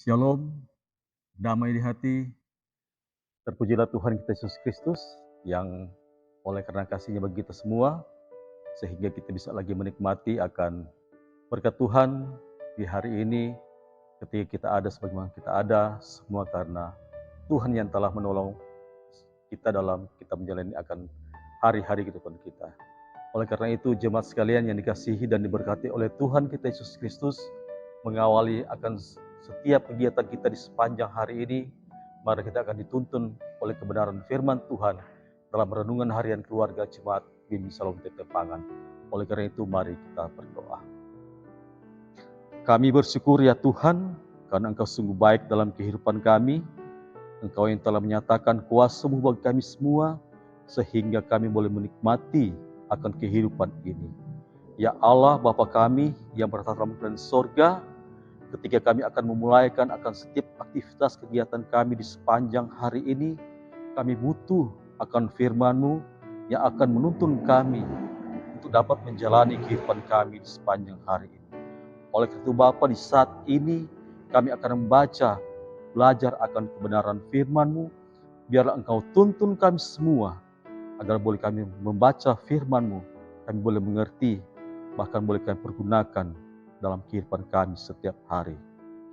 Shalom, damai di hati. Terpujilah Tuhan kita Yesus Kristus yang oleh karena kasih-Nya bagi kita semua, sehingga kita bisa lagi menikmati akan berkat Tuhan di hari ini ketika kita ada sebagaimana kita ada, semua karena Tuhan yang telah menolong kita dalam kita menjalani akan hari-hari kehidupan kita. Oleh karena itu, jemaat sekalian yang dikasihi dan diberkati oleh Tuhan kita Yesus Kristus, mengawali akan setiap kegiatan kita di sepanjang hari ini, mari kita akan dituntun oleh kebenaran firman Tuhan dalam renungan harian keluarga jemaat Bini Shalom Tetepangan. Oleh karena itu, mari kita berdoa. Kami bersyukur ya Tuhan, karena Engkau sungguh baik dalam kehidupan kami. Engkau yang telah menyatakan kuasa-Mu bagi kami semua, sehingga kami boleh menikmati akan kehidupan ini. Ya Allah, Bapa kami yang bertata dalam sorga, ketika kami akan memulaikan akan setiap aktivitas kegiatan kami di sepanjang hari ini, kami butuh akan firman-Mu yang akan menuntun kami untuk dapat menjalani kehidupan kami di sepanjang hari ini. Oleh karena itu Bapa, di saat ini kami akan membaca, belajar akan kebenaran firman-Mu. Biarlah Engkau tuntun kami semua, agar boleh kami membaca firman-Mu, kami boleh mengerti, bahkan boleh kami pergunakan dalam kehidupan kami setiap hari.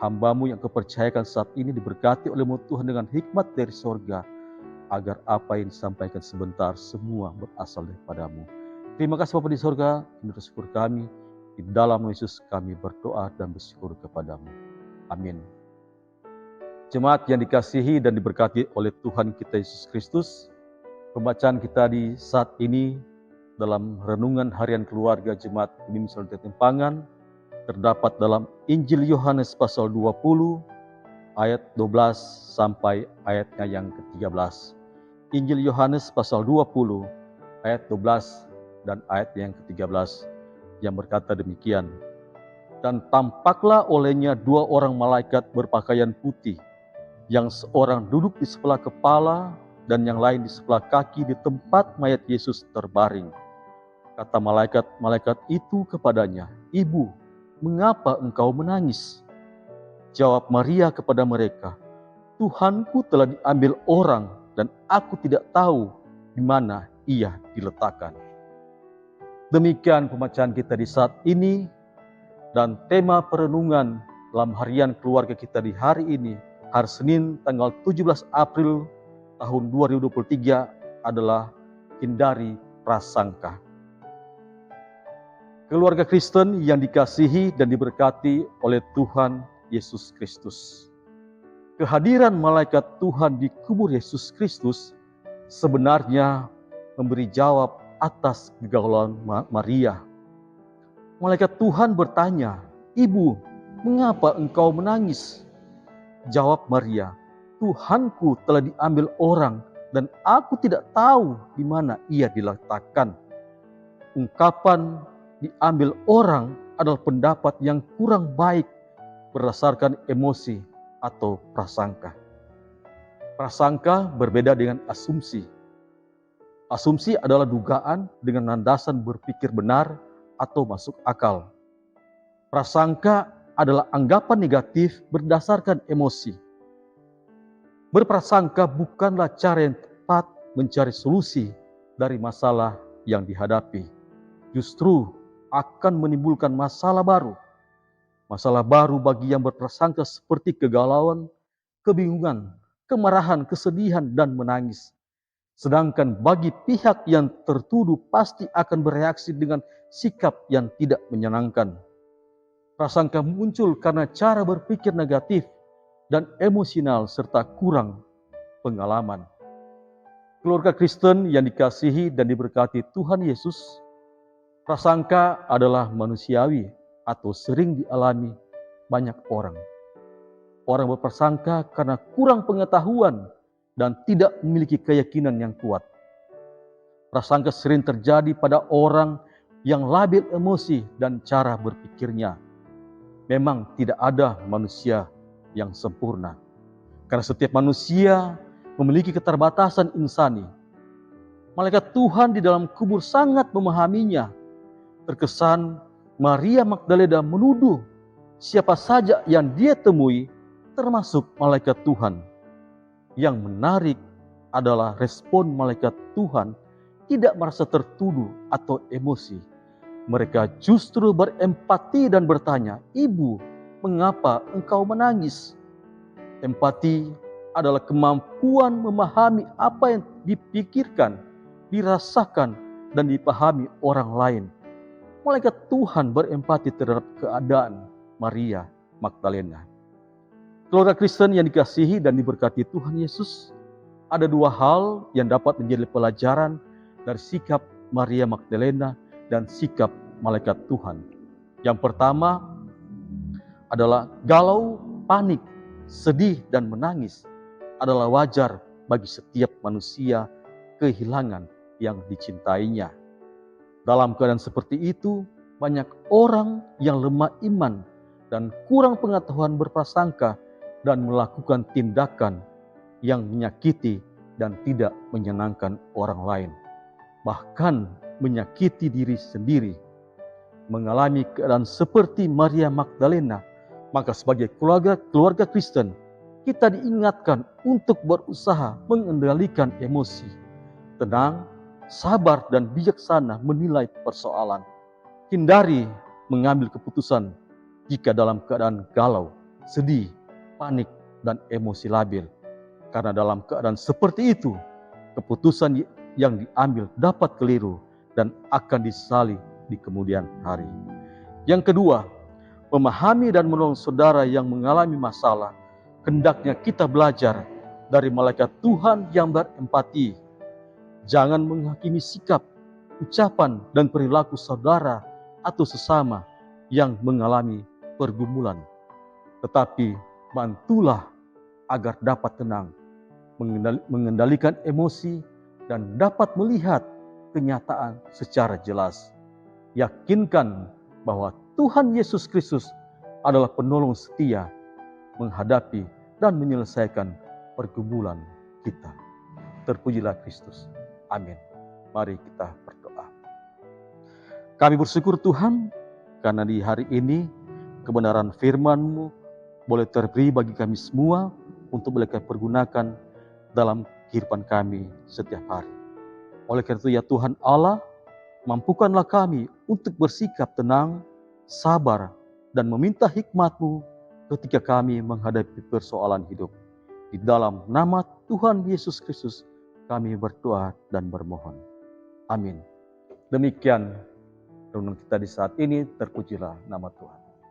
Hamba-Mu yang Kau percayakan saat ini diberkati oleh-Mu Tuhan dengan hikmat dari sorga, agar apa yang disampaikan sebentar semua berasal daripada-Mu. Terima kasih Bapa di sorga, menurut syukur kami, di dalam Yesus kami berdoa dan bersyukur kepada-Mu. Amin. Jemaat yang dikasihi dan diberkati oleh Tuhan kita Yesus Kristus, pembacaan kita di saat ini dalam renungan harian keluarga jemaat Bini Shalom Tetepangan terdapat dalam Injil Yohanes pasal 20 ayat 12 sampai ayatnya yang ke-13. Injil Yohanes pasal 20 ayat 12 dan ayat yang ke-13 yang berkata demikian. Dan tampaklah olehnya dua orang malaikat berpakaian putih, yang seorang duduk di sebelah kepala dan yang lain di sebelah kaki di tempat mayat Yesus terbaring. Kata malaikat-malaikat itu kepadanya, "Ibu, mengapa engkau menangis?" Jawab Maria kepada mereka, "Tuhanku telah diambil orang dan aku tidak tahu di mana ia diletakkan." Demikian pembacaan kita di saat ini, dan tema perenungan dalam harian keluarga kita di hari ini, hari Senin tanggal 17 April tahun 2023 adalah hindari prasangka. Keluarga Kristen yang dikasihi dan diberkati oleh Tuhan Yesus Kristus. Kehadiran malaikat Tuhan di kubur Yesus Kristus sebenarnya memberi jawab atas kegalauan Maria. Malaikat Tuhan bertanya, "Ibu, mengapa engkau menangis?" Jawab Maria, "Tuhanku telah diambil orang dan aku tidak tahu di mana ia diletakkan." Ungkapan diambil orang adalah pendapat yang kurang baik berdasarkan emosi atau prasangka. Prasangka berbeda dengan asumsi. Asumsi adalah dugaan dengan landasan berpikir benar atau masuk akal. Prasangka adalah anggapan negatif berdasarkan emosi. Berprasangka bukanlah cara yang tepat mencari solusi dari masalah yang dihadapi. Justru akan menimbulkan masalah baru. Masalah baru bagi yang berprasangka seperti kegalauan, kebingungan, kemarahan, kesedihan, dan menangis. Sedangkan bagi pihak yang tertuduh pasti akan bereaksi dengan sikap yang tidak menyenangkan. Prasangka muncul karena cara berpikir negatif dan emosional serta kurang pengalaman. Keluarga Kristen yang dikasihi dan diberkati Tuhan Yesus, prasangka adalah manusiawi atau sering dialami banyak orang. Orang berprasangka karena kurang pengetahuan dan tidak memiliki keyakinan yang kuat. Prasangka sering terjadi pada orang yang labil emosi dan cara berpikirnya. Memang tidak ada manusia yang sempurna, karena setiap manusia memiliki keterbatasan insani. Malaikat Tuhan di dalam kubur sangat memahaminya. Terkesan Maria Magdalena menuduh siapa saja yang dia temui termasuk malaikat Tuhan. Yang menarik adalah respon malaikat Tuhan tidak merasa tertuduh atau emosi. Mereka justru berempati dan bertanya, "Ibu, mengapa engkau menangis?" Empati adalah kemampuan memahami apa yang dipikirkan, dirasakan, dan dipahami orang lain. Malaikat Tuhan berempati terhadap keadaan Maria Magdalena. Keluarga Kristen yang dikasihi dan diberkati Tuhan Yesus, ada dua hal yang dapat menjadi pelajaran dari sikap Maria Magdalena dan sikap malaikat Tuhan. Yang pertama adalah galau, panik, sedih, dan menangis adalah wajar bagi setiap manusia kehilangan yang dicintainya. Dalam keadaan seperti itu, banyak orang yang lemah iman dan kurang pengetahuan berprasangka dan melakukan tindakan yang menyakiti dan tidak menyenangkan orang lain. Bahkan menyakiti diri sendiri. Mengalami keadaan seperti Maria Magdalena, maka sebagai keluarga Kristen, kita diingatkan untuk berusaha mengendalikan emosi, tenang, sabar, dan bijaksana menilai persoalan. Hindari mengambil keputusan jika dalam keadaan galau, sedih, panik, dan emosi labil. Karena dalam keadaan seperti itu, keputusan yang diambil dapat keliru dan akan disesali di kemudian hari. Yang kedua, memahami dan menolong saudara yang mengalami masalah, hendaknya kita belajar dari malaikat Tuhan yang berempati. Jangan menghakimi sikap, ucapan, dan perilaku saudara atau sesama yang mengalami pergumulan. Tetapi bantulah agar dapat tenang, mengendalikan emosi, dan dapat melihat kenyataan secara jelas. Yakinkan bahwa Tuhan Yesus Kristus adalah penolong setia menghadapi dan menyelesaikan pergumulan kita. Terpujilah Kristus. Amin. Mari kita berdoa. Kami bersyukur Tuhan, karena di hari ini kebenaran firman-Mu boleh terberi bagi kami semua untuk boleh kami pergunakan dalam kehidupan kami setiap hari. Oleh karena itu ya Tuhan Allah, mampukanlah kami untuk bersikap tenang, sabar, dan meminta hikmat-Mu ketika kami menghadapi persoalan hidup. Di dalam nama Tuhan Yesus Kristus, kami berdoa dan bermohon. Amin. Demikian renungan kita di saat ini, terpujilah nama Tuhan.